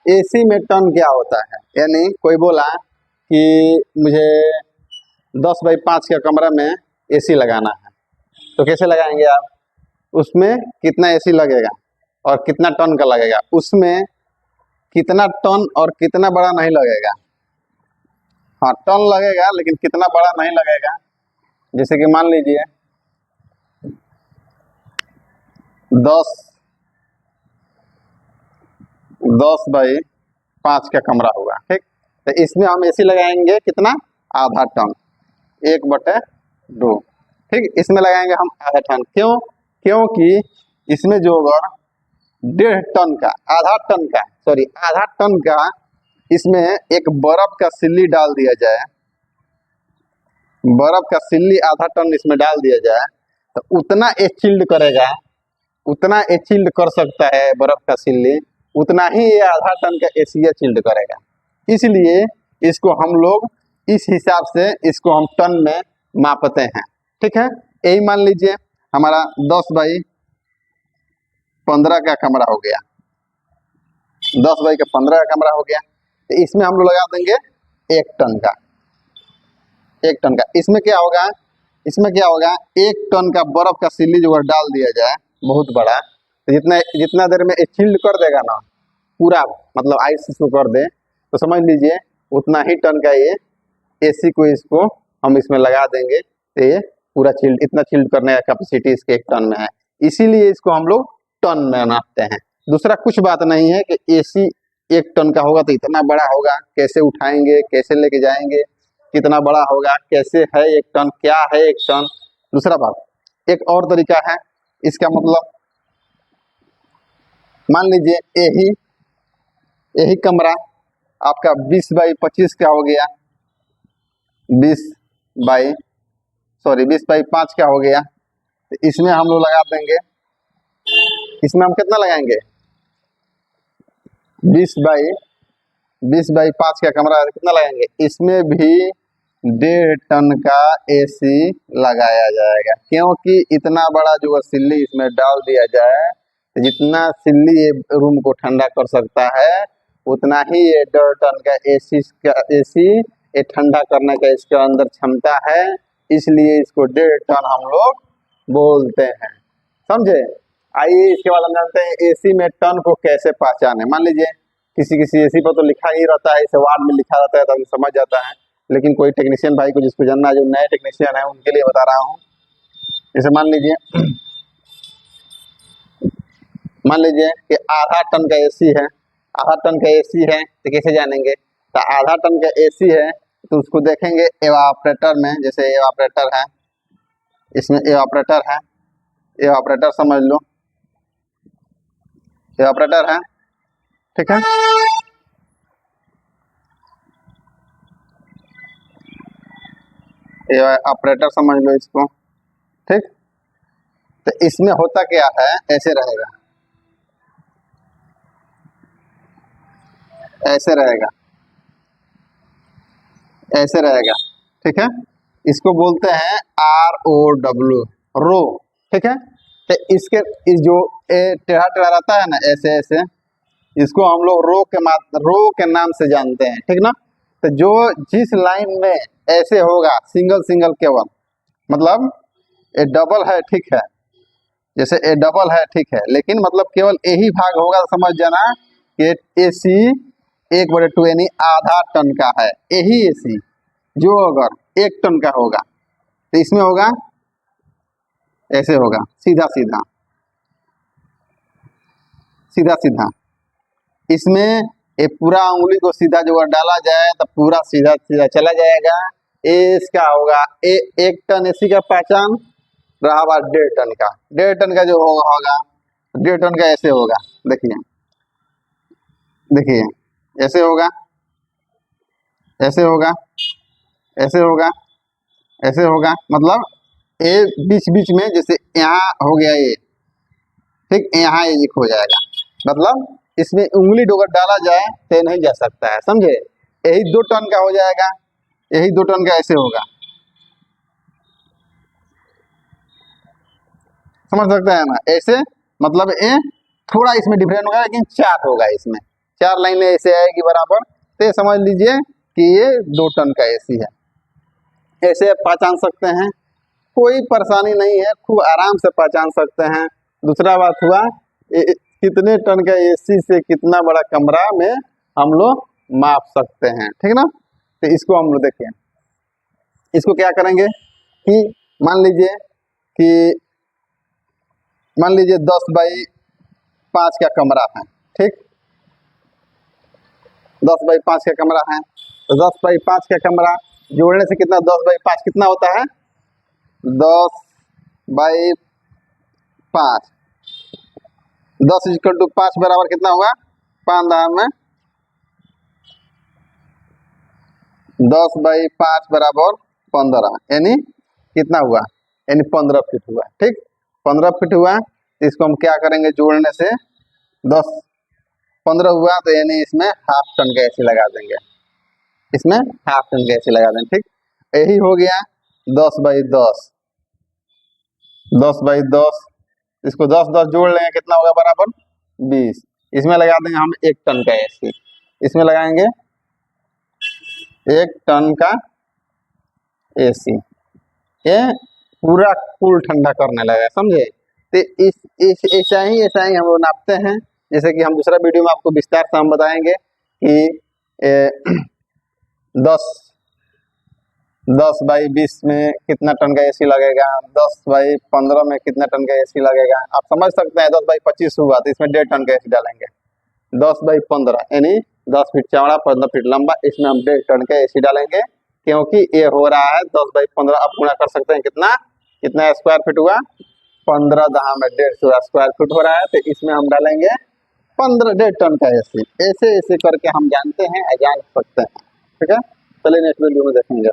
AC में ton क्या होता है, यानी कोई बोला कि मुझे 10x5 का कमरा में एसी लगाना है, तो कैसे लगाएंगे आप? उसमें कितना एसी लगेगा और कितना टन का लगेगा, उसमें कितना टन और कितना बड़ा नहीं लगेगा। हाँ, टन लगेगा लेकिन कितना बड़ा नहीं लगेगा। जैसे कि मान लीजिए 10x5 का कमरा होगा, ठीक। तो इसमें हम एसी लगाएंगे कितना? आधा टन, 1/2, ठीक। इसमें लगाएंगे हम आधा टन। क्यों? क्योंकि इसमें जो अगर 1.5 टन का, आधा टन का इसमें एक बर्फ का सिल्ली डाल दिया जाए, बर्फ का सिल्ली आधा टन इसमें डाल दिया जाए, तो उतना चिल्ड करेगा, उतना चिल्ड कर सकता है बर्फ का सिल्ली, उतना ही ये आधा टन का एसी चिल्ड करेगा। इसलिए इसको हम लोग इस हिसाब से इसको हम टन में मापते हैं, ठीक है। यही मान लीजिए हमारा 10x15 का कमरा हो गया, 10x15 का कमरा हो गया। तो इसमें हम लोग लगा देंगे 1 टन का, 1 टन का। इसमें क्या होगा? इसमें क्या होगा? 1 टन का बर्फ का सिल्ली जो डाल दिया जाए बहुत बड़ा, तो जितना देर में चिल्ड कर देगा ना पूरा, मतलब आइस इसको कर दे, तो समझ लीजिए उतना ही टन का ये एसी को इसको हम इसमें लगा देंगे, तो ये पूरा चिल्ड, इतना चिल्ड करने का कैपेसिटी इसके 1 टन में है। इसीलिए इसको हम लोग टन में नापते हैं। दूसरा कुछ बात नहीं है कि एसी 1 टन का होगा तो इतना बड़ा होगा, कैसे उठाएंगे, कैसे लेके जाएंगे, कितना बड़ा होगा, कैसे है 1 टन, क्या है 1 टन। दूसरा बात, एक और तरीका है इसका, मतलब मान लीजिए यही कमरा आपका 20x25 का हो गया, 20x5 का हो गया। तो इसमें हम लोग लगा देंगे, इसमें हम कितना लगाएंगे? 20x5 का कमरा कितना लगाएंगे? इसमें भी 1.5 टन का एसी लगाया जाएगा, क्योंकि इतना बड़ा जो सिल्ली इसमें डाल दिया जाए, जितना सिल्ली ये रूम को ठंडा कर सकता है, उतना ही ये 1.5 टन का एसी ये ठंडा करने का इसके अंदर क्षमता है। इसलिए इसको 1.5 टन हम लोग बोलते हैं, समझे। आइए इसके बाद हम जानते हैं एसी में टन को कैसे पहचाने। मान लीजिए किसी एसी पर तो लिखा ही रहता है, इसे वार्ड में लिखा रहता है तो हम समझ जाता है, लेकिन कोई टेक्नीशियन भाई को जिसको जानना है, जो नए टेक्नीशियन है, उनके लिए बता रहा हूँ। जैसे मान लीजिए कि आधा टन का एसी है, आधा टन का एसी है, तो कैसे जानेंगे? तो आधा टन का एसी है तो उसको देखेंगे एवापरेटर में। जैसे एवापरेटर है, इसमें एवापरेटर है, एवापरेटर समझ लो, एवापरेटर है, ठीक है। एवापरेटर समझ लो इसको, ठीक। तो इसमें होता क्या है, ऐसे रहेगा, ऐसे रहेगा, ऐसे रहेगा, ठीक है। इसको बोलते हैं ROW, रो, ठीक है। तो इस जो टेढ़ा टेढ़ा रहता है ना, ऐसे ऐसे, इसको हम लोग रो के नाम से जानते हैं, ठीक ना। तो जो जिस लाइन में ऐसे होगा, सिंगल सिंगल केवल, मतलब ए डबल है, ठीक है, जैसे ए डबल है, ठीक है, लेकिन मतलब केवल यही भाग होगा, तो समझ जाना कि एसी 1/2 यानी आधा टन का है। यही एसी जो अगर 1 टन का होगा तो इसमें होगा, ऐसे होगा, सीधा सीधा, सीधा सीधा। इसमें ये पूरा उंगली को सीधा जो डाला जाए तो पूरा सीधा सीधा चला जाएगा। इसका होगा 1 टन एसी का पहचान रहा हुआ 1.5 टन का, 1.5 टन का जो होगा 1.5 टन का ऐसे होगा, देखिए देखिए, ऐसे होगा, ऐसे होगा, ऐसे होगा, ऐसे होगा, मतलब ये बीच बीच में, जैसे यहाँ हो गया ये, ठीक, यहाँ ये हो जाएगा, मतलब इसमें उंगली डोगर डाला जाए तो नहीं जा सकता है, समझे। यही 2 टन का हो जाएगा, यही 2 टन का ऐसे होगा, समझ सकते हैं ना, ऐसे, मतलब ये थोड़ा इसमें डिफरेंट होगा, लेकिन 4 होगा इसमें, 4 लाइनें ऐसे आएगी बराबर, तो ये समझ लीजिए कि ये 2 टन का एसी है। ऐसे पहचान सकते हैं, कोई परेशानी नहीं है, खूब आराम से पहचान सकते हैं। दूसरा बात हुआ कितने टन का एसी से कितना बड़ा कमरा में हम लोग माप सकते हैं, ठीक ना। तो इसको हम लोग देखिए, इसको क्या करेंगे कि मान लीजिए कि 10 बाई 5 का कमरा है, ठीक, 10 बाई 5 का कमरा है। तो 10 बाई 5 का कमरा जोड़ने से कितना, 10 बाई 5 कितना होता है, 10 बाई 5, 10 इक्वल टू 5 बराबर कितना हुआ, 5 दाम में 10 बाई 5 बराबर 15, यानी कितना हुआ, यानी 15 फीट हुआ, ठीक, 15 फीट हुआ। इसको हम क्या करेंगे, जोड़ने से 10 15 हुआ, तो यानी इसमें हाफ टन का एसी लगा देंगे, इसमें हाफ टन का एसी लगा देंगे, ठीक। यही हो गया 10 बाई 10, 10 बाई 10, इसको 10 10 जोड़ लेंगे, कितना होगा बराबर 20। इसमें लगा देंगे हम 1 टन का एसी, इसमें लगाएंगे 1 टन का एसी, ये पूरा कूल ठंडा करने लगा, समझे। तो इस ऐसा ही हम लोग नापते हैं, जैसे कि हम दूसरा वीडियो में आपको विस्तार से हम बताएंगे कि 10 बाई 20 में कितना टन का एसी लगेगा, 10 बाई 15 में कितना टन का एसी लगेगा। आप समझ सकते हैं 10 बाई 25 हुआ तो इसमें 1.5 टन का एसी डालेंगे। 10 बाई 15 यानी 10 फीट चौड़ा 15 फीट लंबा, इसमें हम 1.5 टन का एसी डालेंगे, क्योंकि ये हो रहा है 10 बाई 15। आप गुणा कर सकते हैं कितना स्क्वायर फीट हुआ, 15 दहा में 150 स्क्वायर फीट हो रहा है। तो इसमें हम डालेंगे 1.5 टन का एसी। ऐसे करके हम जानते हैं, जान सकते हैं, ठीक है। चलिए नेक्स्ट वीडियो में देखेंगे।